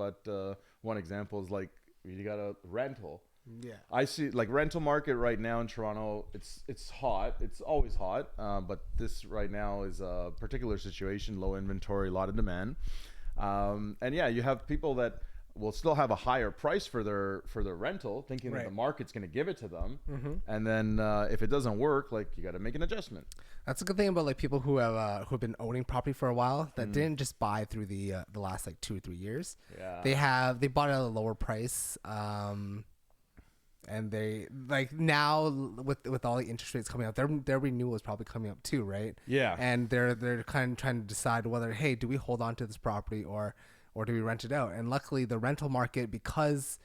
but one example is like you got a rental. Yeah. I see like rental market right now in Toronto. It's hot. It's always hot. But this right now is a particular situation, low inventory, a lot of demand. And yeah, you have people that will still have a higher price for their rental, thinking that the market's going to give it to them. And then if it doesn't work, like you got to make an adjustment. That's a good thing about like people who have been owning property for a while that didn't just buy through the last like 2 or 3 years. Yeah. They bought at a lower price. And they like now with all the interest rates coming up, their renewal is probably coming up too, right? Yeah. And they're kind of trying to decide whether, hey, do we hold on to this property or do we rent it out? And luckily, the rental market, because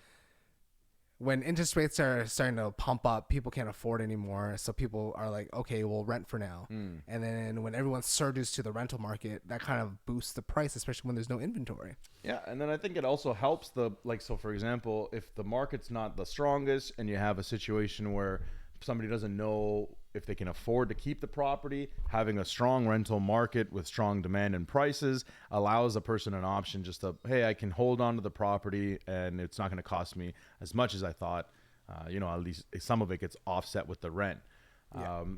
when interest rates are starting to pump up, people can't afford anymore. So people are like, okay, we'll rent for now. And then when everyone surges to the rental market, that kind of boosts the price, especially when there's no inventory. Yeah, and then I think it also helps so for example, if the market's not the strongest and you have a situation where somebody doesn't know if they can afford to keep the property, having a strong rental market with strong demand and prices allows a person an option just to, hey, I can hold on to the property and it's not going to cost me as much as I thought. At least some of it gets offset with the rent.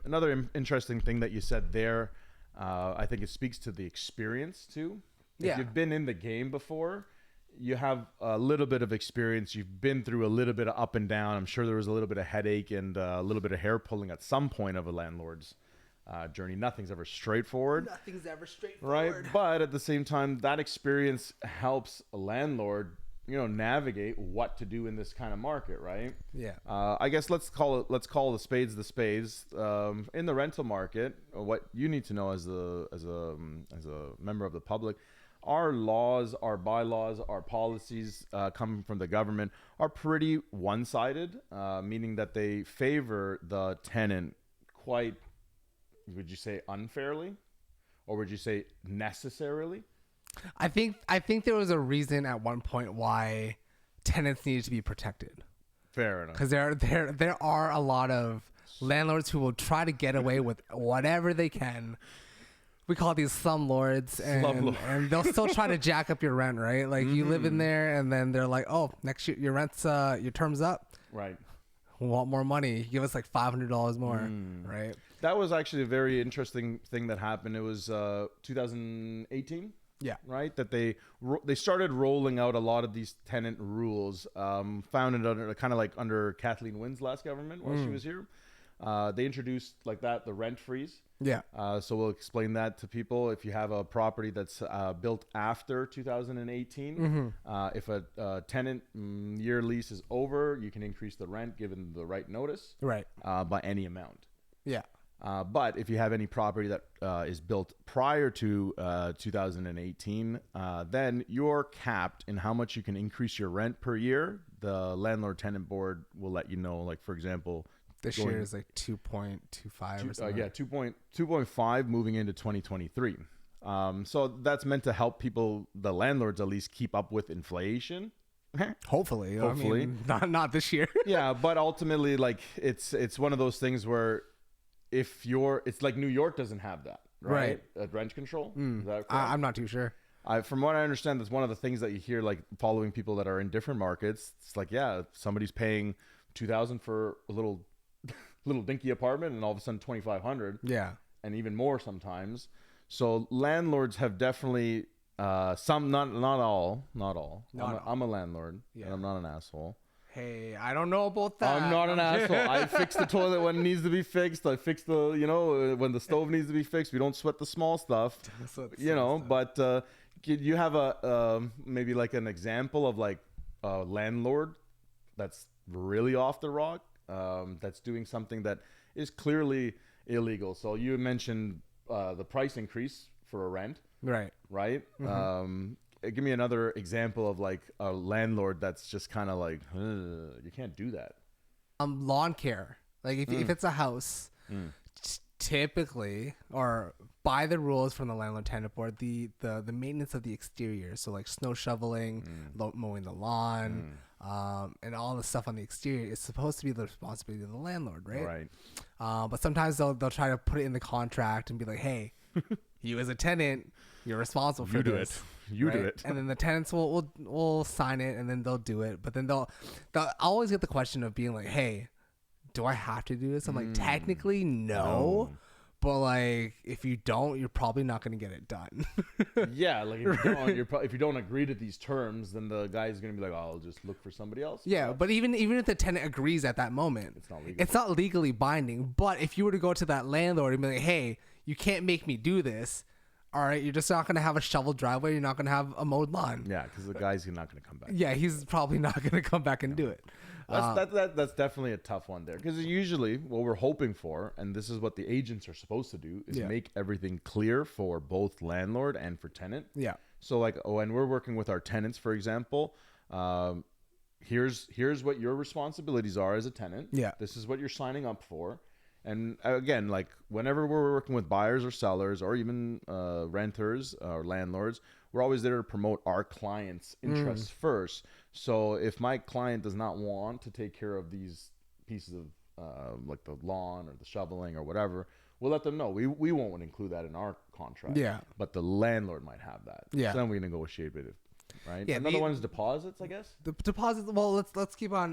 Another interesting thing that you said there, I think it speaks to the experience too. If you've been in the game before, you have a little bit of experience. You've been through a little bit of up and down. I'm sure there was a little bit of headache and a little bit of hair pulling at some point of a landlord's journey. Nothing's ever straightforward. Right? But at the same time, that experience helps a landlord, navigate what to do in this kind of market, right? Yeah. I guess let's call the spades the spades. In the rental market, what you need to know as a member of the public, our laws, our bylaws, our policies coming from the government are pretty one-sided, meaning that they favor the tenant quite, would you say unfairly? Or would you say necessarily? I think there was a reason at one point why tenants needed to be protected. Fair enough. Because there are a lot of landlords who will try to get away with whatever they can. We call these slumlords, and they'll still try to jack up your rent, right? Like you live in there, and then they're like, "Oh, next year your term's up, right? We want more money. Give us like $500 more, right?" That was actually a very interesting thing that happened. It was 2018, right? That they started rolling out a lot of these tenant rules, founded under kind of like under Kathleen Wynne's last government while she was here. They introduced like the rent freeze. So we'll explain that to people. If you have a property that's built after 2018, if a tenant year lease is over, you can increase the rent given the right notice, right? By any amount. But if you have any property that is built prior to 2018, then you're capped in how much you can increase your rent per year. The landlord tenant board will let you know, like for example, this year is like 2.25 or something. 2.5 moving into 2023. So that's meant to help people, the landlords, at least keep up with inflation. Hopefully. I mean, not this year. Yeah, but ultimately, like it's one of those things where it's like New York doesn't have that, right? Rent control. Is that correct? I'm not too sure. From what I understand, that's one of the things that you hear, like following people that are in different markets. It's like, yeah, somebody's paying $2,000 for a little dinky apartment, and all of a sudden $2,500. Yeah, and even more sometimes. So landlords have definitely some, not all. I'm a landlord, and I'm not an asshole. Hey, I don't know about that. I'm not an asshole. I fix the toilet when it needs to be fixed. I fix when the stove needs to be fixed. We don't sweat the small stuff, But you have a maybe like an example of like a landlord that's really off the rock, that's doing something that is clearly illegal. So you mentioned the price increase for a rent, right? Give me another example of like a landlord that's just kind of like, you can't do that. Lawn care. Like if it's a house, typically, or by the rules from the landlord tenant board, the maintenance of the exterior, so like snow shoveling, mowing the lawn, and all the stuff on the exterior is supposed to be the responsibility of the landlord, right? But sometimes they'll try to put it in the contract and be like, hey, you as a tenant, you're responsible for this. You do right? it. And then the tenants will sign it, and then they'll do it. But then they'll always get the question of being like, "Hey, do I have to do this?" I'm like, technically, no. But like, if you don't, you're probably not going to get it done. Yeah, like if you don't, if you don't agree to these terms, then the guy's gonna be like, "Oh, I'll just look for somebody else." Yeah, but even if the tenant agrees at that moment, it's not legal. legally binding. But if you were to go to that landlord and be like, "Hey, you can't make me do this," all right, you're just not going to have a shoveled driveway. You're not going to have a mowed lawn. Yeah, because the guy's not going to come back. Yeah, he's probably not going to come back and do it. That's definitely a tough one there, because usually what we're hoping for, and this is what the agents are supposed to do, is make everything clear for both landlord and for tenant. Yeah. So like when we're working with our tenants, for example, here's what your responsibilities are as a tenant. Yeah. This is what you're signing up for. And again, like whenever we're working with buyers or sellers or even renters or landlords, we're always there to promote our client's interests first. So if my client does not want to take care of these pieces of like the lawn or the shoveling or whatever, we'll let them know. We won't include that in our contract. Yeah. But the landlord might have that. Yeah. So then we negotiate with it. Right. Yeah, Another one is deposits, I guess. The deposits. Well, let's keep on.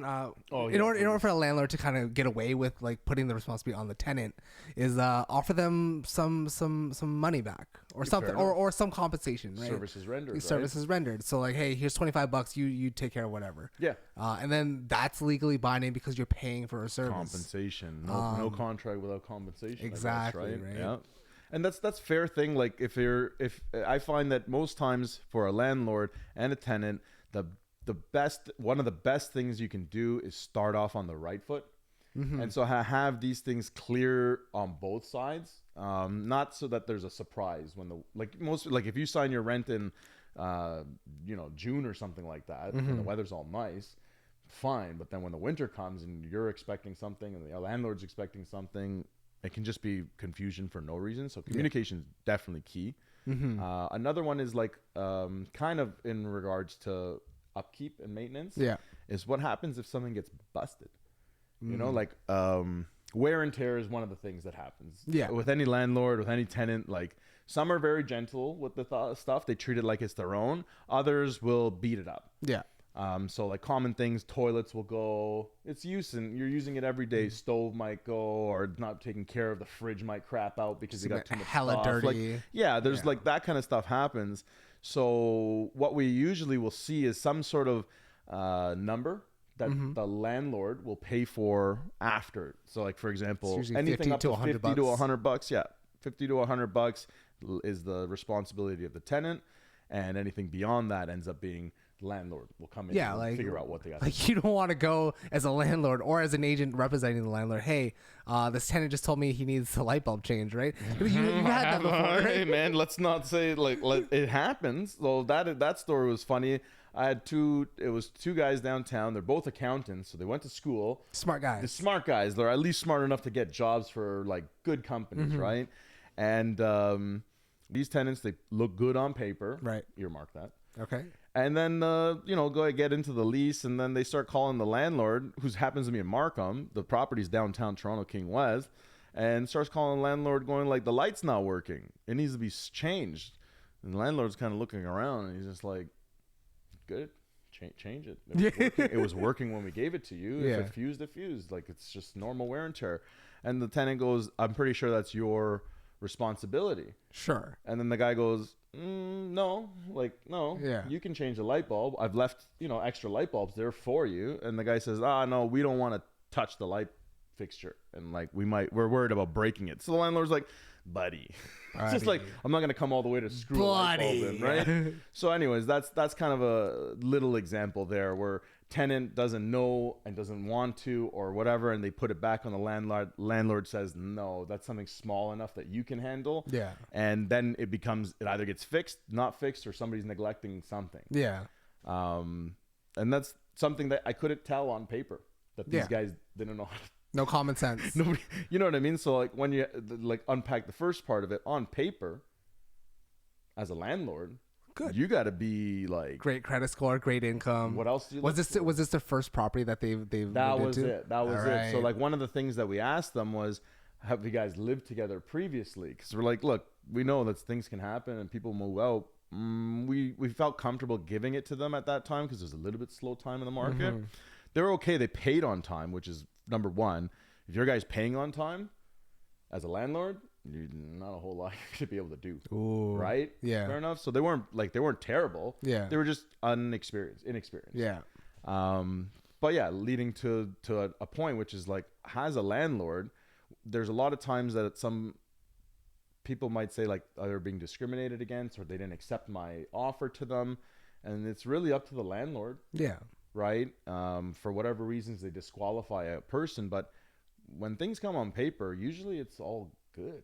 In order for a landlord to kind of get away with like putting the responsibility on the tenant, is offer them some money back or something, or some compensation. Right? Services rendered. Services rendered. So like, hey, here's $25. You take care of whatever. Yeah. And then that's legally binding because you're paying for a service. Compensation. No contract without compensation. Exactly. I guess, right? Right. Yeah. And that's fair thing. Like if I find that most times for a landlord and a tenant, one of the best things you can do is start off on the right foot. And so have these things clear on both sides, not so that there's a surprise when if you sign your rent in June or something like that, and the weather's all nice, fine. But then when the winter comes and you're expecting something and the landlord's expecting something, it can just be confusion for no reason. So communication is definitely key. Another one is like kind of in regards to upkeep and maintenance. Yeah. Is what happens if something gets busted. You know, like wear and tear is one of the things that happens. Yeah. With any landlord, with any tenant, like some are very gentle with the stuff. They treat it like it's their own. Others will beat it up. Yeah. So like common things, toilets will go. It's use and you're using it every day. Stove might go, or not taking care of the fridge might crap out because you got too much hella stuff. dirty. Like, there's like that kind of stuff happens. So what we usually will see is some sort of number that the landlord will pay for after. So like for example, anything up to 50 to $100. Yeah, 50 to $100 is the responsibility of the tenant, and anything beyond that ends up being landlord will come in and figure out what they got. Like you don't want to go as a landlord or as an agent representing the landlord. Hey, this tenant just told me he needs the light bulb change, right? You had that before, right? Hey man, let's not say it happens. So that story was funny. I had two guys downtown. They're both accountants, so they went to school. Smart guys. The smart guys. They're at least smart enough to get jobs for like good companies, right? And these tenants, they look good on paper. Right. Earmark that. Okay. And then, go get into the lease, and then they start calling the landlord, who happens to be in Markham. The property's downtown Toronto, King West, and starts calling the landlord going like, the light's not working. It needs to be changed. And the landlord's kind of looking around, and he's just like, good, change it. It was working when we gave it to you. Yeah. If it fused, it fused. Like, it's just normal wear and tear. And the tenant goes, I'm pretty sure that's your responsibility. Sure. And then the guy goes, no, Yeah. you can change the light bulb. I've left, extra light bulbs there for you. And the guy says, no, we don't want to touch the light fixture. And like, we're worried about breaking it. So the landlord's like, buddy. It's just like, I'm not going to come all the way to screw a light bulb in, right? So anyways, that's kind of a little example there where tenant doesn't know and doesn't want to or whatever, and they put it back on the landlord. Landlord says, no, that's something small enough that you can handle. Yeah. And then it either gets fixed, not fixed, or somebody's neglecting something. Yeah. And that's something that I couldn't tell on paper, that these guys didn't know how to. No common sense. Nobody, you know what I mean? So like when you unpack the first part of it on paper, as a landlord, good, you got to be like great credit score, great income. What else do you was this the first property that they've that was into? It that was it. So like one of the things that we asked them was, have you guys lived together previously? Because we're like, look, we know that things can happen and people move out. we felt comfortable giving it to them at that time because there's a little bit slow time in the market. Mm-hmm. They were okay. They paid on time, which is number one. If your guy's paying on time as a landlord, you're not a whole lot you should be able to do. Ooh. Right? Yeah. Fair enough. So they weren't terrible. Yeah. They were just inexperienced. Yeah. But yeah, leading to a point, which is like, as a landlord, there's a lot of times that some people might say like they're being discriminated against or they didn't accept my offer to them. And it's really up to the landlord. Yeah. Right? For whatever reasons, they disqualify a person. But when things come on paper, usually it's all good.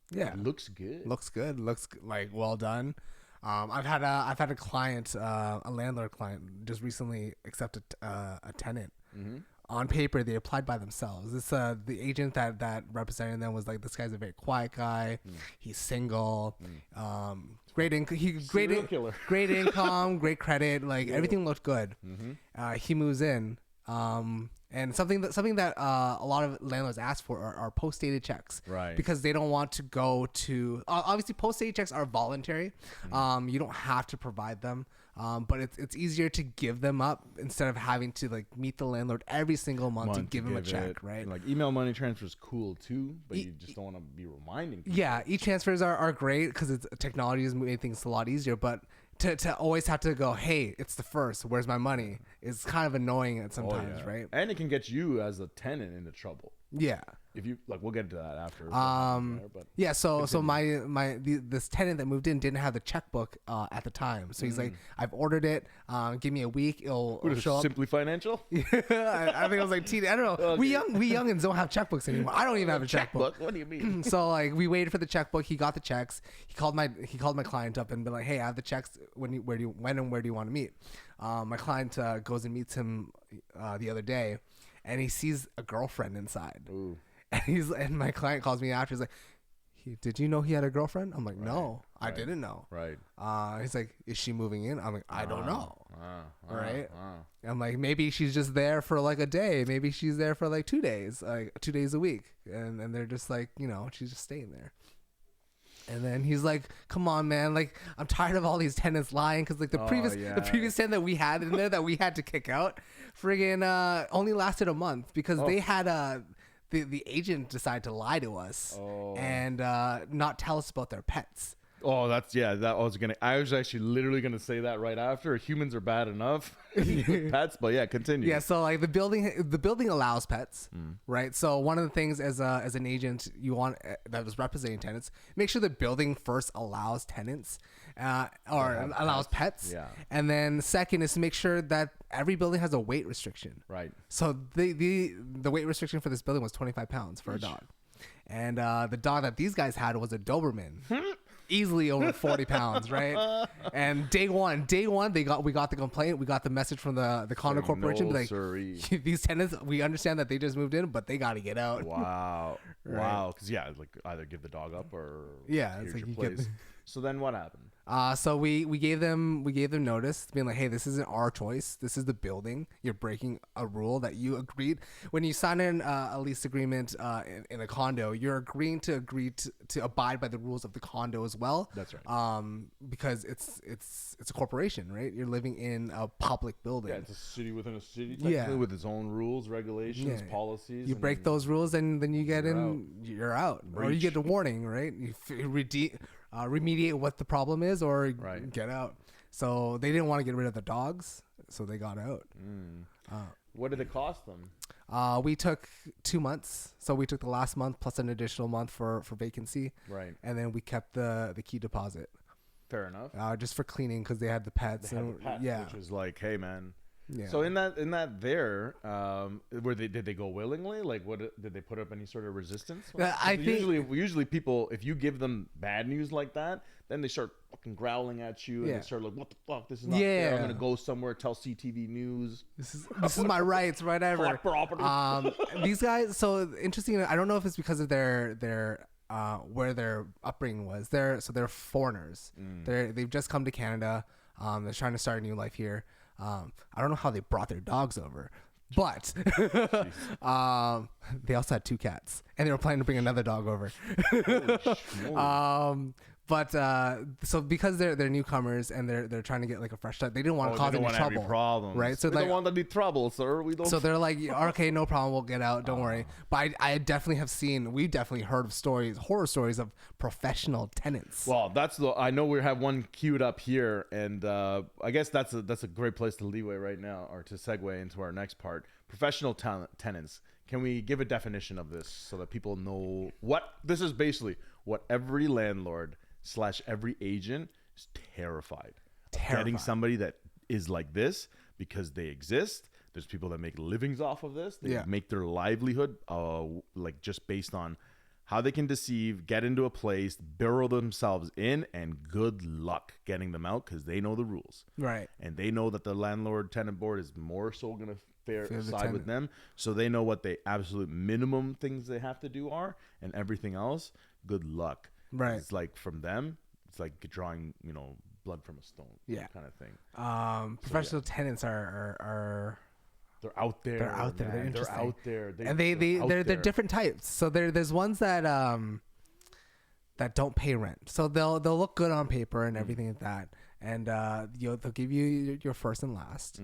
Yeah. It looks good. Looks like well done. I've had a client, a landlord client, just recently accepted a tenant. Mm-hmm. On paper, they applied by themselves. This the agent that represented them was like, this guy's a very quiet guy. He's single. Great income, great income, great credit. Like everything looked good. Mm-hmm. He moves in. And something that a lot of landlords ask for are post-dated checks, right? Because they don't want to go to obviously post-dated checks are voluntary. You don't have to provide them, but it's easier to give them up instead of having to like meet the landlord every single month to give him a check, right? Like email money transfer is cool too, but you just don't want to be reminding people. Yeah, e-transfers are great because technology has made things a lot easier, but to always have to go, hey, it's the first, where's my money? It's kind of annoying at sometimes, right? And it can get you as a tenant into trouble. Yeah. If you like, we'll get into that after. Yeah. So this tenant that moved in didn't have the checkbook at the time, so he's like, I've ordered it. Give me a week. It'll show up. Simply Financial. I think it was like TD. I don't know. Okay. We youngins don't have checkbooks anymore. I don't even have a checkbook. What do you mean? So like we waited for the checkbook. He got the checks. He called my client up and been like, hey, I have the checks. When and where do you want to meet? My client goes and meets him the other day, and he sees a girlfriend inside. Ooh. And my client calls me after. He's like, did you know he had a girlfriend? I'm like, no, I didn't know. Right. He's like, is she moving in? I'm like, I don't know. Right. I'm like, maybe she's just there for like a day. Maybe she's there for like 2 days, like 2 days a week. And they're just like, she's just staying there. And then he's like, come on, man. Like, I'm tired of all these tenants lying. Cause like the previous tenant that we had in there that we had to kick out friggin' only lasted a month because they had the agent decided to lie to us and not tell us about their pets. Oh, I was actually literally gonna say that right after. Humans are bad enough with pets, but yeah, continue. Yeah, so like the building allows pets, right? So one of the things as an agent you want that was representing tenants, make sure the building first allows tenants or allows pets. Yeah. And then second is to make sure that every building has a weight restriction. Right. So the weight restriction for this building was 25 pounds for a dog. And the dog that these guys had was a Doberman. Easily over 40 pounds, right? And day one, we got the complaint. We got the message from the condo corporation. No, like, these tenants, we understand that they just moved in, but they got to get out. Wow. Right. Wow. Because like either give the dog up or it's like your place. So then what happened? So we gave them notice, being like, hey, this isn't our choice. This is the building. You're breaking a rule that you agreed when you sign in a lease agreement in a condo. You're agreeing to abide by the rules of the condo as well. That's right. Because it's a corporation, right? You're living in a public building. Yeah, it's a city within a city, technically, with its own rules, regulations, policies. You break those rules, and then you're out, or you get the warning, right? You remediate what the problem is or get out. So they didn't want to get rid of the dogs, so they got out. What did it cost them? We took 2 months. So we took the last month plus an additional month for vacancy. Right. And then we kept the key deposit. Fair enough. Just for cleaning because they had the pets. Which was like, hey, man. Yeah. So in that did they go willingly? Like, what did they put up any sort of resistance? I think usually people, if you give them bad news like that, then they start fucking growling at you and they start like, what the fuck? This is not fair. I'm gonna go somewhere, tell CTV News. This is my rights, whatever. Property. These guys. So interesting. I don't know if it's because of their where their upbringing was. They're foreigners. They've just come to Canada. They're trying to start a new life here. I don't know how they brought their dogs over, but they also had 2 cats, and they were planning to bring another dog over. But so because they're newcomers and they're trying to get like a fresh start, they didn't want to cause any trouble, problems, right? So we like, don't want to be trouble, sir. We don't. so they're like, okay, no problem, we'll get out, don't worry. But I definitely have seen, we've definitely heard of stories, horror stories of professional tenants. Well, I know we have one queued up here, and I guess that's a great place to leeway right now, or to segue into our next part. Professional tenants. Can we give a definition of this so that people know what this is? Basically what every landlord / every agent is terrified of getting somebody that is like this, because they exist. There's people that make livings off of this. They make their livelihood like just based on how they can deceive, get into a place, burrow themselves in, and good luck getting them out, because they know the rules. Right. And they know that the landlord tenant board is more so going to side with them. So they know what the absolute minimum things they have to do are, and everything else, good luck. Right. It's like from them, it's like drawing, blood from a stone. Kind of thing. Professional tenants are they're out there. They're out there. Man. They're interesting. They're out there. They're different types. So there's ones that don't pay rent. So they'll look good on paper and everything like that, and they'll give you your first and last.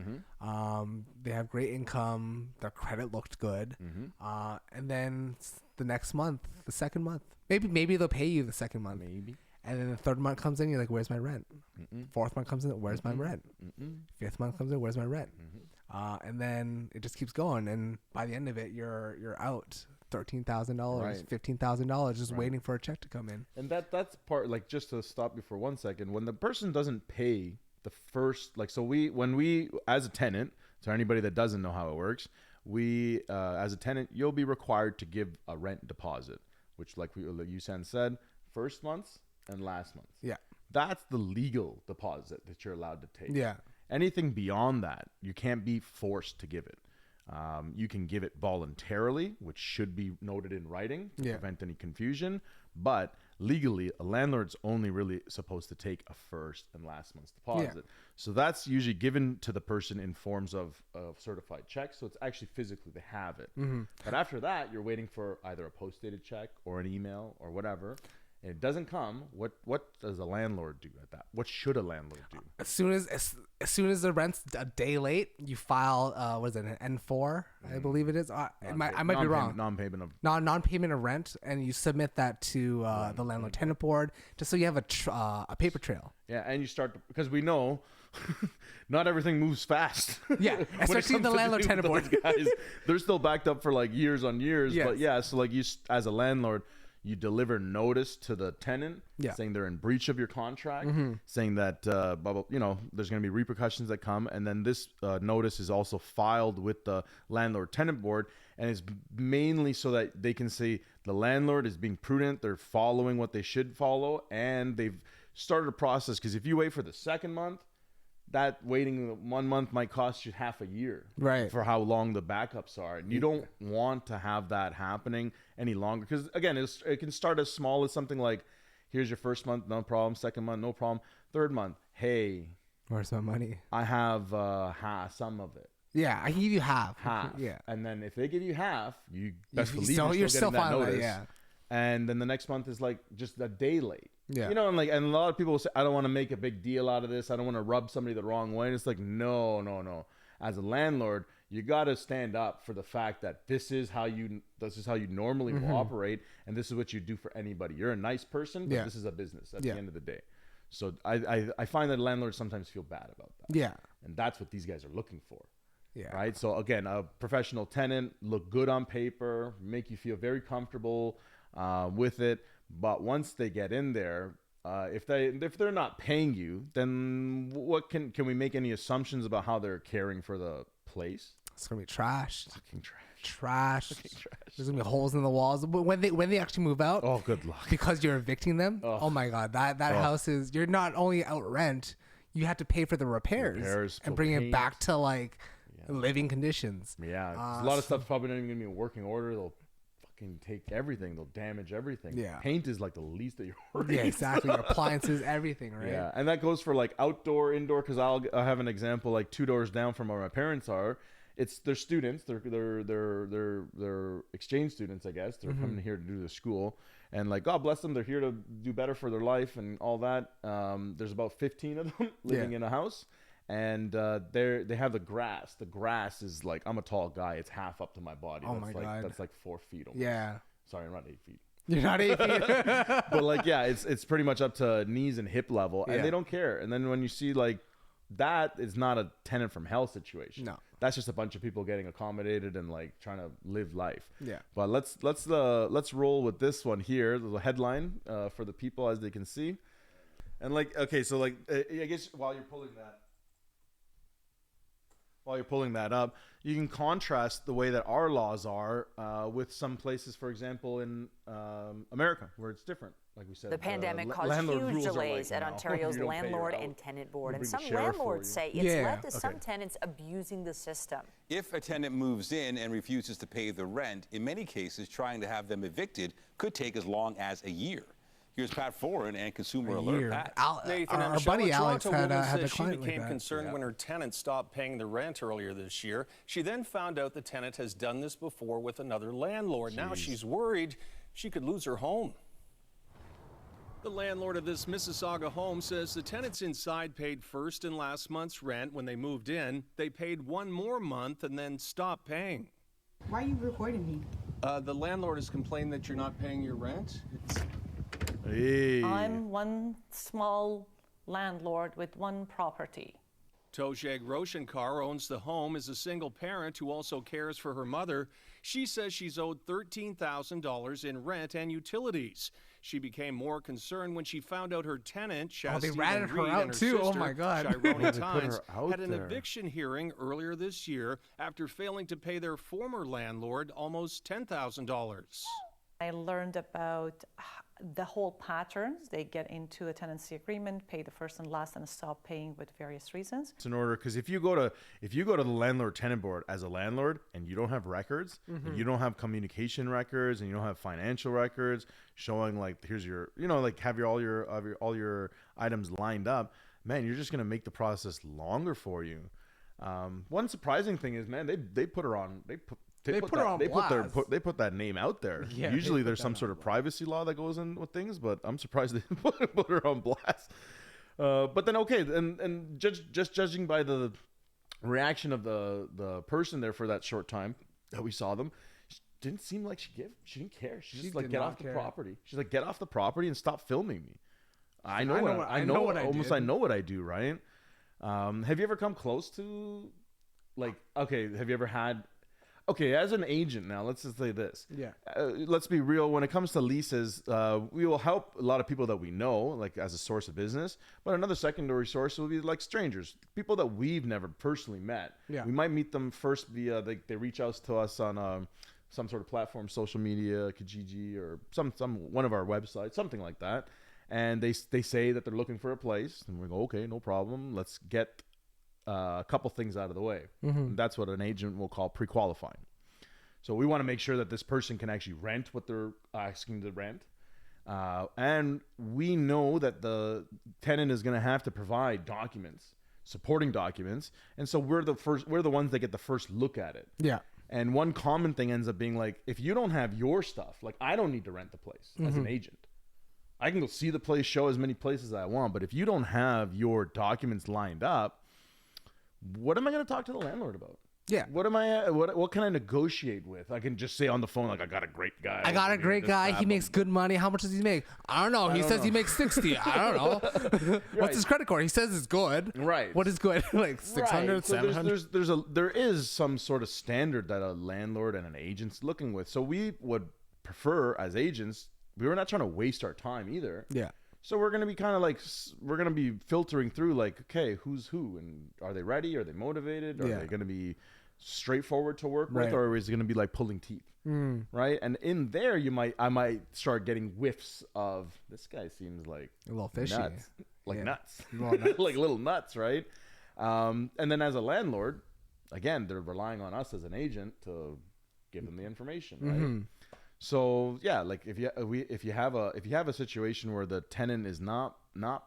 They have great income. Their credit looked good, and then the next month, the second month, maybe they'll pay you the second month. Maybe. And then the third month comes in, you're like, where's my rent? Fourth month comes in, where's my rent? Fifth month comes in, where's my rent? And then it just keeps going, and by the end of it, you're out $13,000, $15,000, just waiting for a check to come in. And that's part, like, just to stop you for 1 second, when the person doesn't pay the first, like, so when we as a tenant, to anybody that doesn't know how it works, we as a tenant, you'll be required to give a rent deposit, which, like Yusan said, first month's and last month. Yeah. That's the legal deposit that you're allowed to take. Yeah. Anything beyond that, you can't be forced to give it. You can give it voluntarily, which should be noted in writing to prevent any confusion. But legally, a landlord's only really supposed to take a first and last month's deposit. Yeah. So that's usually given to the person in forms of certified checks. So it's actually physically they have it. But after that, you're waiting for either a post-dated check or an email or whatever. And it doesn't come. What does a landlord do at that? What should a landlord do? As soon as the rent's a day late, you file what is it, an N4? I believe it is. I might be wrong. Non-payment of rent, and you submit that to the landlord tenant board, just so you have a paper trail. Yeah, and you start because we know not everything moves fast. Yeah, especially the landlord tenant board guys. They're still backed up for like years on years. Yes. But yeah, so like you as a landlord, you deliver notice to the tenant saying they're in breach of your contract, saying that there's going to be repercussions that come, and then this notice is also filed with the landlord tenant board, and it's mainly so that they can say the landlord is being prudent, they're following what they should follow, and they've started a process. Because if you wait for the second month, that waiting 1 month might cost you half a year, right? For how long the backups are, and you don't want to have that happening any longer. Because again, it can start as small as something like, "Here's your first month, no problem. Second month, no problem. Third month, hey, where's my money? I have some of it. Yeah, I can give you half. Yeah, and then if they give you half, you best believe you're still getting that filing notice. that, yeah. And then the next month is like just a day late. Yeah. And a lot of people will say, I don't want to make a big deal out of this. I don't want to rub somebody the wrong way. And it's like, no. As a landlord, you got to stand up for the fact that this is how you normally will operate. And this is what you do for anybody. You're a nice person, but this is a business at the end of the day. So I find that landlords sometimes feel bad about that. Yeah. And that's what these guys are looking for. Yeah. Right. So again, a professional tenant, look good on paper, make you feel very comfortable with it. But once they get in there, if they're not paying you, then what can we make any assumptions about how they're caring for the place? It's gonna be trashed. Fucking trash. Fucking trash. There's gonna be holes in the walls. But when they actually move out, oh, good luck. Because you're evicting them. Oh my god, that house is. You're not only out rent, you have to pay for the repairs and bring it back to like living conditions. Yeah, a lot of stuff probably not even gonna be in working order. They'll fucking take everything. They'll damage everything. Yeah, paint is like the least of your worries. Yeah, exactly. Your appliances, everything, right? Yeah, and that goes for like outdoor, indoor. Because I'll have an example like 2 doors down from where my parents are. They're students. They're exchange students, I guess. They're coming here to do the school, and like God bless them, they're here to do better for their life and all that. There's about 15 of them living in a house, and they have the grass. The grass is like, I'm a tall guy, it's half up to my body. Oh that's my God. That's like 4 feet almost. Yeah. Sorry, I'm not 8 feet. You're not 8 feet. But like, yeah, it's pretty much up to knees and hip level, and they don't care. And then when you see like that, is not a tenant from hell situation. No, that's just a bunch of people getting accommodated and like trying to live life. Yeah. But let's roll with this one here. There's a headline for the people as they can see, and like, okay, so like I guess while you're pulling that up, you can contrast the way that our laws are with some places, for example, in America, where it's different. Like we said, the pandemic caused huge delays at Ontario's Landlord and Tenant Board, and some landlords say it's led to some tenants abusing the system. If a tenant moves in and refuses to pay the rent, in many cases, trying to have them evicted could take as long as a year. Here's Pat Foran and Consumer Alert. Pat. Nathan, our buddy Alex had a she client became like concerned when her tenant stopped paying the rent earlier this year. She then found out the tenant has done this before with another landlord. Now she's worried she could lose her home. The landlord of this Mississauga home says the tenants inside paid first and last month's rent when they moved in. They paid one more month and then stopped paying. Why are you recording me? The landlord has complained that you're not paying your rent. Hey. I'm one small landlord with one property. Tojeg Roshankar owns the home, is a single parent who also cares for her mother. She says she's owed $13,000 in rent and utilities. She became more concerned when she found out her tenant, they Shasta ratted her Reed, out and her too. sister, Oh my God. Shironi They put Tynes, her out had an there. eviction hearing earlier this year after failing to pay their former landlord almost $10,000. I learned about the whole patterns. They get into a tenancy agreement, pay the first and last, and stop paying with various reasons. It's in order, because if you go to the landlord tenant board as a landlord and you don't have records, and you don't have communication records, and you don't have financial records showing like here's your, like have all your items lined up, man, you're just gonna make the process longer for you. One surprising thing is, man, they put her on. They put that name out there. Yeah, usually there's some sort of privacy law that goes in with things, but I'm surprised they put her on blast. But then and just judging by the reaction of the person there for that short time that we saw them, she didn't seem like she didn't care. She just like, get off the property. She's like, get off the property and stop filming me. I know what I do, right? Have you ever come close to, like, okay, have you ever had, okay, as an agent now, let's just say this. Yeah. Let's be real. When it comes to leases, we will help a lot of people that we know, like as a source of business. But another secondary source will be like strangers, people that we've never personally met. Yeah. We might meet them first via, they reach out to us on some sort of platform, social media, Kijiji, or some one of our websites, something like that. And they say that they're looking for a place, and we go, okay, no problem. Let's get a couple things out of the way. And that's what an agent will call pre-qualifying. So we want to make sure that this person can actually rent what they're asking to rent. And we know that the tenant is going to have to provide documents, supporting documents. And so we're the ones that get the first look at it. Yeah. And one common thing ends up being like, if you don't have your stuff, like I don't need to rent the place as an agent. I can go see the place, show as many places as I want. But if you don't have your documents lined up, what am I going to talk to the landlord about? Yeah. What can I negotiate with? I can just say on the phone, like, I got a great guy. I got a great guy. He makes good money. How much does he make? I don't know. He says he makes 60. I don't know. What's his credit card? He says it's good. Right. What is good? Like 600, right. So 700? there is some sort of standard that a landlord and an agent's looking with. So we would prefer as agents, we were not trying to waste our time either. Yeah. So we're going to be kind of like, we're going to be filtering through like, okay, who's who, and are they ready? Are they motivated? Are they going to be straightforward to work with, or is it going to be like pulling teeth? Right. And in there, I might start getting whiffs of, this guy seems like A little fishy. nuts, like nuts, nuts. like little nuts. Right. And then as a landlord, again, they're relying on us as an agent to give them the information. Right. So yeah, like if you have a situation where the tenant is not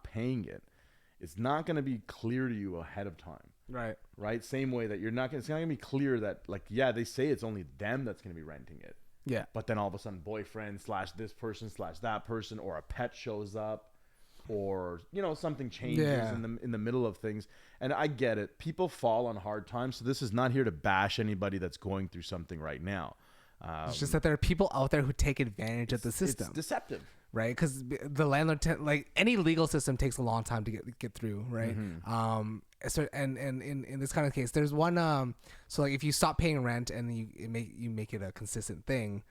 paying it, it's not going to be clear to you ahead of time. Right. Same way that it's not going to be clear that, like, yeah, they say it's only them that's going to be renting it. Yeah. But then all of a sudden boyfriend / this person / that person, or a pet shows up, or something changes in the middle of things. And I get it. People fall on hard times. So this is not here to bash anybody that's going through something right now. It's just that there are people out there who take advantage of the system. It's deceptive. Right, because the landlord, like any legal system, takes a long time to get through, right? So and in this kind of case, there's one. So like if you stop paying rent and you make it a consistent thing,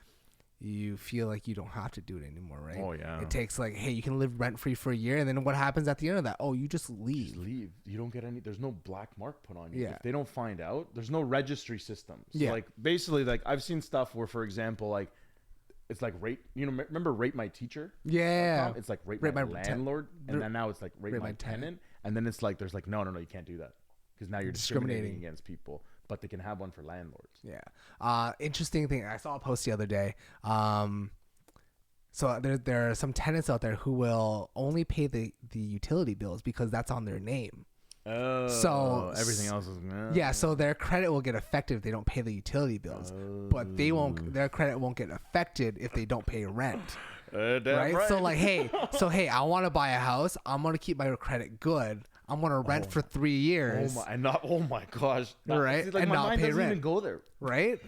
you feel like you don't have to do it anymore, right? Oh yeah. It takes like, hey, you can live rent free for a year, and then what happens at the end of that? Oh, you just leave. Just leave. You don't get any. There's no black mark put on you. Yeah. If they don't find out, there's no registry system. So Yeah. like basically, like I've seen stuff where, for example, like. It's like rate, remember Rate My Teacher? Yeah. It's like rate my landlord. And then now it's like rate my tenant. And then it's like, there's like, no, you can't do that. Because now you're discriminating against people. But they can have one for landlords. Yeah. Interesting thing. I saw a post the other day. So there are some tenants out there who will only pay the utility bills because that's on their name. Oh, so everything else is yeah. So their credit will get affected if they don't pay the utility bills, but they won't. Their credit won't get affected if they don't pay rent. Right? So like, hey, I want to buy a house. I'm gonna keep my credit good. I'm gonna rent for 3 years. Oh my gosh! Right, see, like, and my not mind pay doesn't rent. even go there. Right,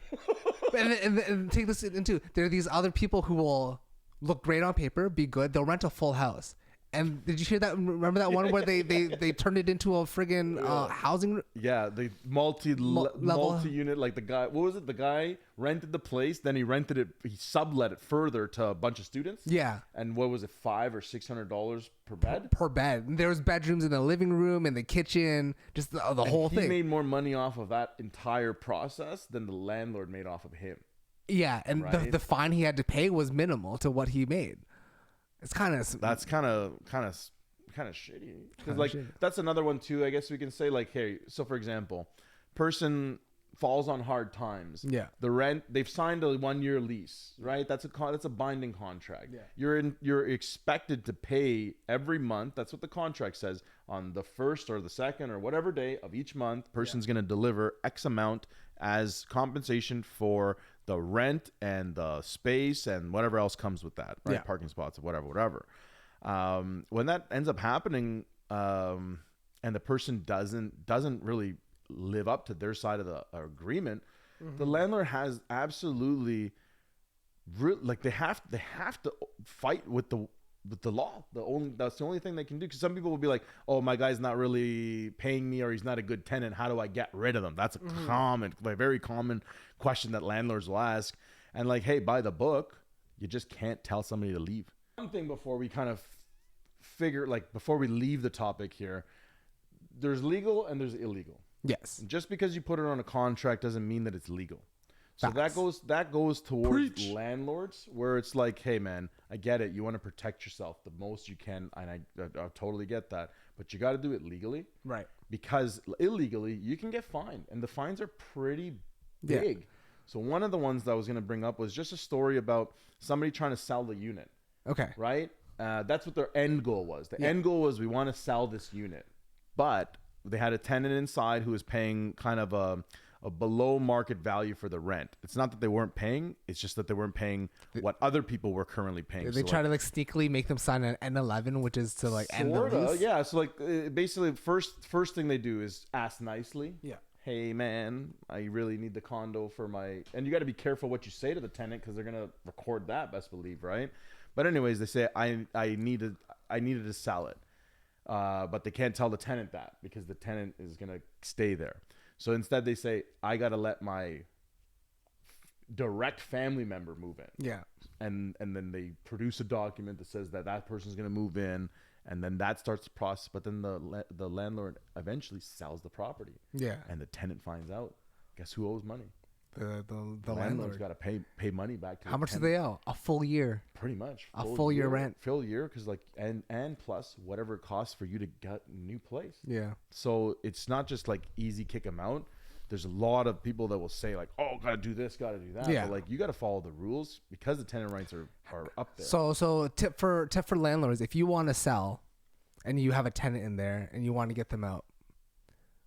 and take this into. There are these other people who will look great on paper, be good. They'll rent a full house. And did you hear that? Remember that one where they turned it into a friggin' housing? Yeah, the multi-unit, like the guy. What was it? The guy rented the place, then he rented it. He sublet it further to a bunch of students. Yeah. And what was it? $500 or $600 per bed. Per bed. And there was bedrooms in the living room and the kitchen, just the whole thing. He made more money off of that entire process than the landlord made off of him. Yeah, and right? the fine he had to pay was minimal to what he made. It's kind of shitty. Because like that's another one too. I guess we can say like, hey, so for example, person falls on hard times. Yeah. The rent, they've signed a 1-year lease, right? That's a binding contract. Yeah. You're expected to pay every month. That's what the contract says. On the first or the second or whatever day of each month, person's going to deliver X amount as compensation for the rent and the space and whatever else comes with that, right? Yeah. Parking spots, whatever. When that ends up happening, and the person doesn't really live up to their side of the agreement, the landlord has absolutely, like they have to fight with the law. That's the only thing they can do. Because some people will be like, "Oh, my guy's not really paying me, or he's not a good tenant. How do I get rid of them?" That's a very common question that landlords will ask. And like, hey, by the book, you just can't tell somebody to leave. One thing before we kind of before we leave the topic here, there's legal and there's illegal. Yes. Just because you put it on a contract doesn't mean that it's legal. So Facts. that goes towards landlords, where it's like, hey man, I get it. You want to protect yourself the most you can, and I totally get that. But you got to do it legally, right? Because illegally you can get fined, and the fines are pretty big. Yeah. So one of the ones that I was going to bring up was just a story about somebody trying to sell the unit. Okay. Right. That's what their end goal was. The end goal was, we want to sell this unit, but they had a tenant inside who was paying kind of a below market value for the rent. It's not that they weren't paying, it's just that they weren't paying what other people were currently paying. They try to like sneakily make them sign an N11, which is to like end the lease. Yeah, so like basically first thing they do is ask nicely. Yeah. Hey man, I really need the condo for my, and you got to be careful what you say to the tenant because they're going to record that, best believe, right? But anyways, they say I needed to sell it. But they can't tell the tenant that because the tenant is going to stay there. So instead they say, I got to let my direct family member move in. Yeah. And then they produce a document that says that person's going to move in, and then that starts the process. But then the landlord eventually sells the property. Yeah. And the tenant finds out. Guess who owes money? The landlord's got to pay money back to how much do they owe? A full year. Pretty much. A full year rent. Full year, because like and plus whatever it costs for you to get a new place. Yeah. So it's not just like easy kick them out. There's a lot of people that will say like, oh, gotta do this, gotta do that. Yeah. But like you gotta follow the rules because the tenant rights are up there. So tip for landlords, if you want to sell and you have a tenant in there and you want to get them out,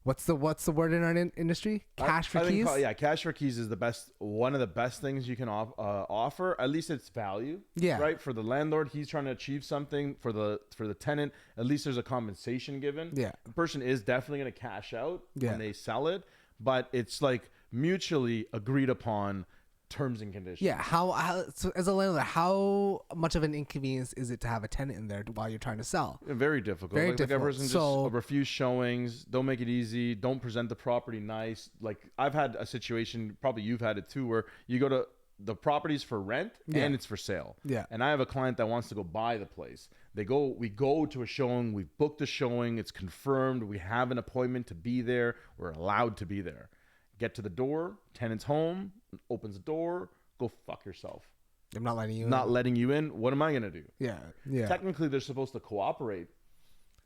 What's the word in our industry? Cash for keys? Cash for keys is one of the best things you can offer. At least it's value. Yeah. Right. For the landlord, he's trying to achieve something. For the tenant, at least there's a compensation given. Yeah. The person is definitely going to cash out Yeah. when they sell it, but it's like mutually agreed upon terms and conditions. Yeah. So as a landlord, how much of an inconvenience is it to have a tenant in there while you're trying to sell? Very difficult. Very like difficult. a person just refuse showings. Don't make it easy. Don't present the property nice. Like I've had a situation, probably you've had it too, where you go to the properties for rent and it's for sale. Yeah. And I have a client that wants to go buy the place. We go to a showing. We've booked a showing. It's confirmed. We have an appointment to be there. We're allowed to be there. Get to the door. Tenant's home. Opens the door. Go fuck yourself. I'm not letting you Not letting you in. What am I gonna do? Yeah. Yeah. Technically, they're supposed to cooperate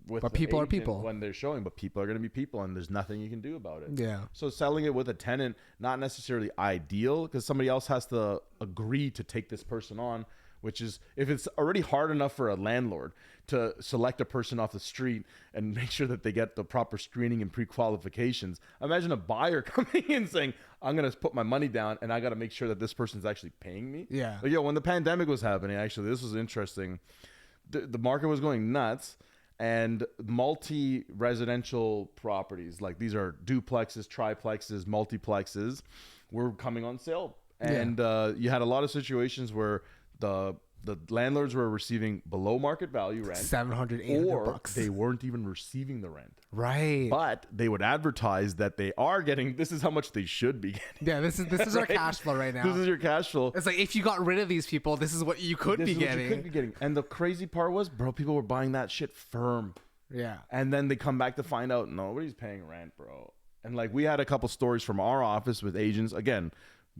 with But the people are agent people. when they're showing, but people are going to be people, and there's nothing you can do about it. Yeah. So selling it with a tenant, not necessarily ideal, because somebody else has to agree to take this person on, which is, if it's already hard enough for a landlord to select a person off the street and make sure that they get the proper screening and pre-qualifications, imagine a buyer coming in saying, I'm going to put my money down and I got to make sure that this person's actually paying me. Yeah. But when the pandemic was happening, actually, this was interesting. The market was going nuts, and multi-residential properties, like these are duplexes, triplexes, multiplexes, were coming on sale. And you had a lot of situations where the landlords were receiving below market value rent, $700, $800 bucks. They weren't even receiving the rent. Right. But they would advertise that they are getting, this is how much they should be getting. Yeah, this is our cash flow right now. This is your cash flow. It's like, if you got rid of these people, this is what you could be getting. What you could be getting. And the crazy part was, bro, people were buying that shit firm. Yeah. And then they come back to find out nobody's paying rent, bro. And like, we had a couple stories from our office with agents. Again,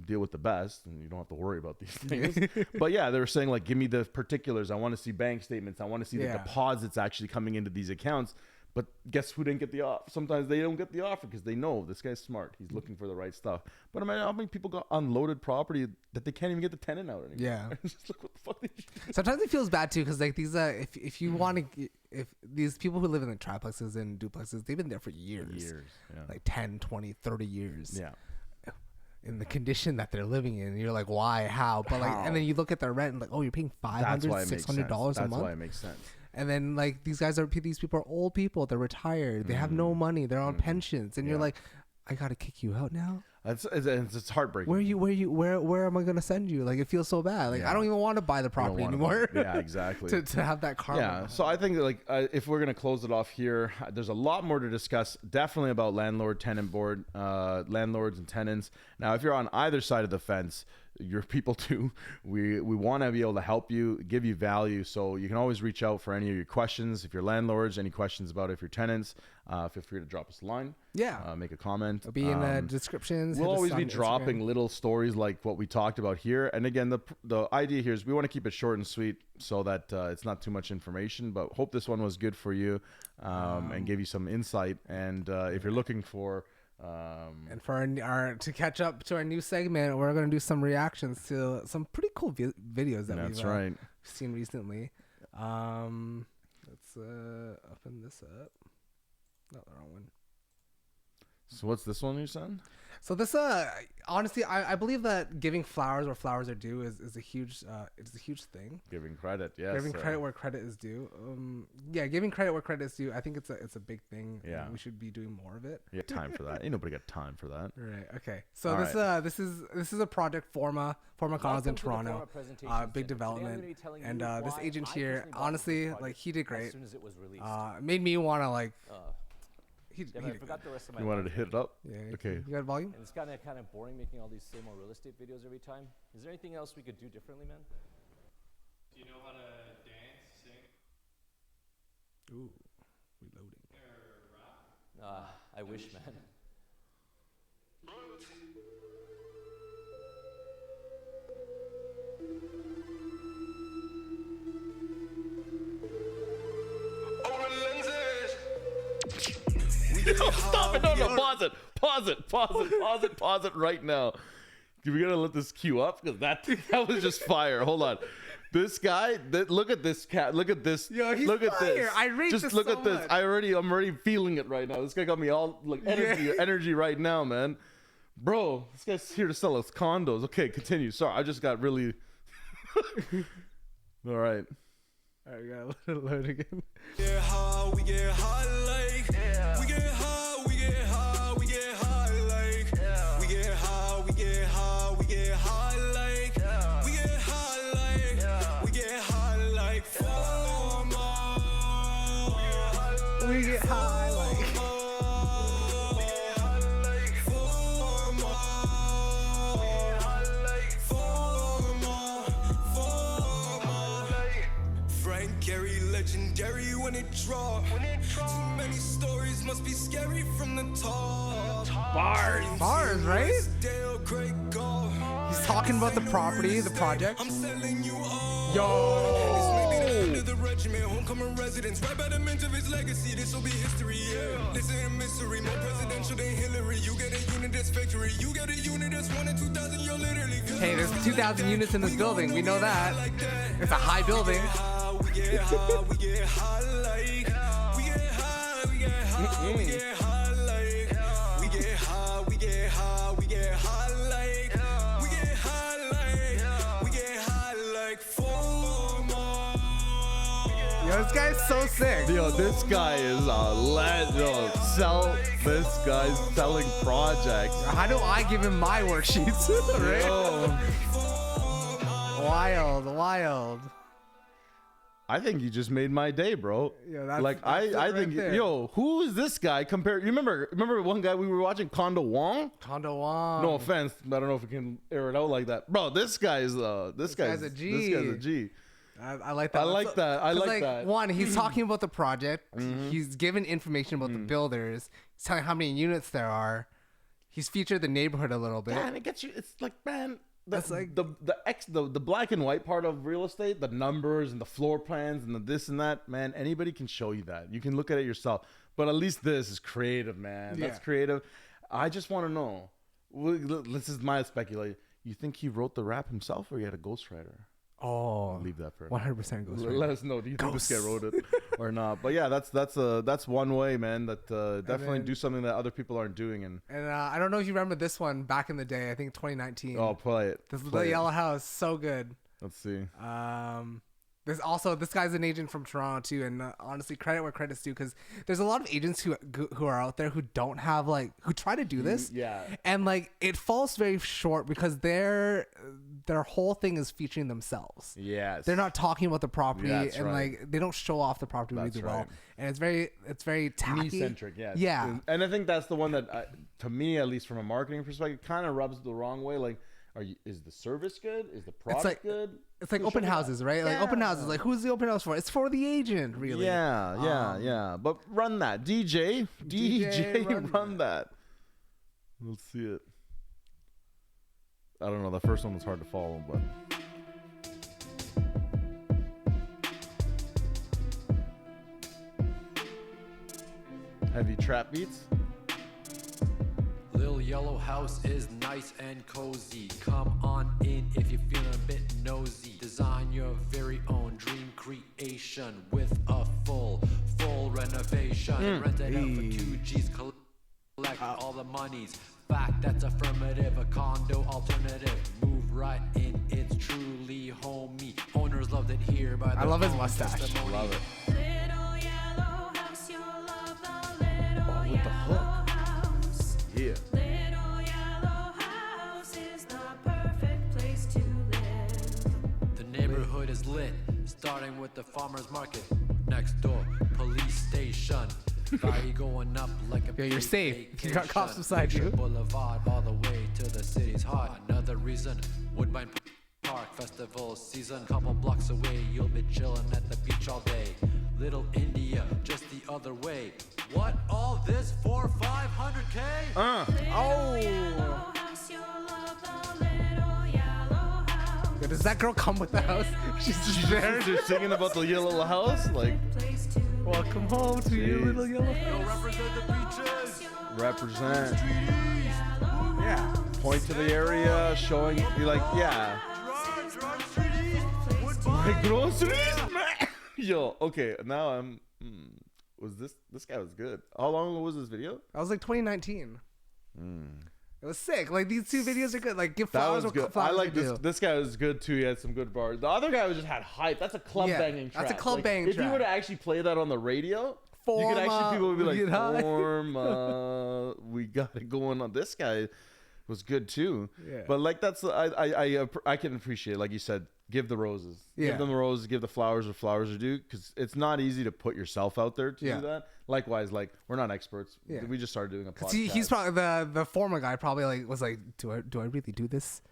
deal with the best and you don't have to worry about these things. But yeah, they were saying like, give me the particulars. I want to see bank statements. I want to see the deposits actually coming into these accounts. But guess who didn't get the offer? Sometimes they don't get the offer because they know this guy's smart. He's looking for the right stuff. But imagine how many people got unloaded property that they can't even get the tenant out anymore. Yeah. It's just like, what the fuck did you do? Sometimes it feels bad too, because like these if you want to, if these people who live in the triplexes and duplexes, they've been there for years. Like 10, 20, 30 years. Yeah. In the condition that they're living in, you're like, why, how? But like, and then you look at their rent and like, oh, you're paying $500, $600 a month. That's why it makes sense. And then like these people are old people. They're retired. They have no money. They're on pensions. And you're like, I gotta kick you out now. It's heartbreaking. Where am I gonna send you? Like, it feels so bad. Like, I don't even want to buy the property anymore. Yeah, exactly. to have that karma. Yeah. So I think that, like, if we're gonna close it off here, there's a lot more to discuss. Definitely about landlord tenant board, landlords and tenants. Now, if you're on either side of the fence, you're people too. We want to be able to help you, give you value. So you can always reach out for any of your questions. If you're landlords, any questions about if you're tenants, feel free to drop us a line. Yeah. Make a comment. It'll be in the descriptions. We'll always be dropping little stories like what we talked about here. And again, the idea here is we want to keep it short and sweet so that it's not too much information. But hope this one was good for you and gave you some insight. And if you're looking for and for our to catch up to our new segment, we're going to do some reactions to some pretty cool videos that we've seen recently. Let's open this up. No, the wrong one. So what's this one you said? So this honestly, I believe that giving flowers where flowers are due is a huge thing. Giving credit, yes. Giving credit where credit is due. Giving credit where credit is due. I think it's a big thing. Yeah. We should be doing more of it. You got time for that. Ain't nobody got time for that. Right. Okay. So this is a project Forma Cons in Toronto. Big development. And this agent here, honestly, like, he did great. Made me want to like. I forgot the rest of my You wanted to hit it up? Yeah. Okay. You got volume? And it's kind of boring making all these same old real estate videos every time. Is there anything else we could do differently, man? Do you know how to dance, sing? Ooh, reloading. Or rap? I wish, man. Stop it! No, pause it right now. We gotta let this queue up because that was just fire. Hold on. This guy, look at this cat. Look at this. Yo, he's look at fire. this. I rate Just this look so at this. much. I'm already feeling it right now. This guy got me all like energy right now, man. Bro, this guy's here to sell us condos. Okay, continue. Sorry, I just got really. All right. All right, we gotta let it load again. We get high, we get high like. We get high, we get high, we get high like. We get high, we get high, we get high like. We get high like. We get high like. We get high like. Legendary when it drop. Too many stories must be scary from the top. Bars, right? He's talking about the property, the project. I'm selling you all. Yo. The regiment, homecoming residents, right by the mint of his legacy. This will be history, yeah. Listen to mystery, more presidential than Hillary. You get a unit that's victory. You get a unit that's 1 in 2,000. You're literally. Hey, there's 2,000 units in this building. We know that. It's a high building. We get high, we get high like. We get high, we get high, we get high like. We get high, we get high, we get high like. We get high like. We get high like 4 more. Yo, this guy's so sick. Yo, this guy is a legend. Yo, this guy's selling projects. How do I give him my worksheets? Right? Yo. Wild. I think you just made my day, bro. Yo, that's, like that's it I right think there. yo, who is this guy compared? You remember one guy we were watching, Kondo Wong? Kondo Wong. No offense, I don't know if we can air it out like that, bro. This guy's this guy's a G. This guy's a G. I like that. I like that. I like that. One, he's talking about the project. He's given information about the builders. He's telling how many units there are. He's featured the neighborhood a little bit. Man, it gets you. It's like, man, That's like the black and white part of real estate, the numbers and the floor plans and the this and that, man, anybody can show you that. You can look at it yourself. But at least this is creative, man. That's creative. I just want to know. This is my speculation. You think he wrote the rap himself or he had a ghostwriter? Oh, leave that for 100% ghostwriter. Let us know. Do you think this guy wrote it or not? But yeah, that's one way, man. That definitely do something that other people aren't doing. And I don't know if you remember this one back in the day. I think 2019. Oh, play it. This is the Yellow House. So good. Let's see. This guy's an agent from Toronto too, and honestly, credit where credit's due, because there's a lot of agents who are out there who don't have who try to do this, and it falls very short because their whole thing is featuring themselves. Yes, they're not talking about the property, and right. they don't show off the property really well, and it's very tacky. Me-centric, yeah. And I think that's the one that, to me at least, from a marketing perspective, kind of rubs the wrong way. Like, is the service good? Is the product good? It's like open houses, right? Like open houses. Like, who's the open house for? It's for the agent, really. Yeah. But run that, DJ, run that. Let's see it. I don't know. The first one was hard to follow, but. Heavy trap beats. Lil Yellow House is nice and cozy. Come on in if you're feeling a bit nosy. Design your very own dream creation with a full renovation. Rent it out for 2 G's. Collect all the monies. Fact, that's affirmative. A condo alternative. Move right in. It's truly homey. Owners loved it here by the I love his mustache. Testimony. Love it. Little yellow house, you'll love the little with the hook. house. Yeah. Little yellow house is the perfect place to live. The neighborhood is lit, starting with the farmer's market. Next door, police station. Fire going up like a you're safe. vacation. You got cops beside you. Boulevard all the way to the city's heart. Another reason, Woodbine Park festival season. Couple blocks away, you'll be chilling at the beach all day. Little India, just the other way. What all this for 500K? Does that girl come with the house? She's just there. She's singing about the yellow house. Like, welcome home to your little yellow house. Represent the beaches. represent. Yeah. Point to the area, showing you like, yeah. Hey, groceries, man. Yo, okay, now I'm. Was this guy was good? How long ago was this video? I was like 2019. It was sick. Like these two videos are good. Like give That flowers. was good. I like this. This guy was good too. He had some good bars. The other guy was just had hype. That's a club banging track. That's a club banging track. If you were track. to actually play that on the radio, Forma, you could actually people would be like, you know? Forma, we got it going on. This guy was good too. Yeah. But like that's I can appreciate, like you said, give the roses. Yeah. Give them the roses. Give the flowers what flowers are due, because it's not easy to put yourself out there to do that. Likewise, like we're not experts. Yeah. We just started doing a podcast. He's probably the former guy. Probably like was like, do I really do this?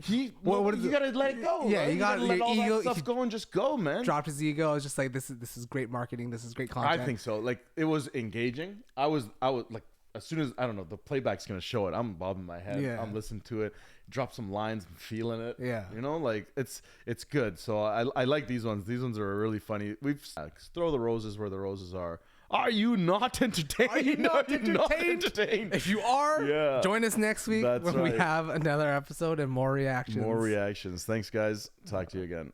You gotta let it go. Yeah, right? you gotta let all ego, that stuff go and just go, man. Dropped his ego. It was just like this is great marketing. This is great content. I think so. Like it was engaging. I was like, as soon as I don't know, the playback's gonna show it, I'm bobbing my head. Yeah. I'm listening to it. Drop some lines, I'm feeling it. Yeah. You know, like it's good. So I like these ones. These ones are really funny. We've throw the roses where the roses are. Are you not entertained? Are you not entertained? If you are, join us next week when we have another episode and more reactions. More reactions. Thanks, guys. Talk to you again.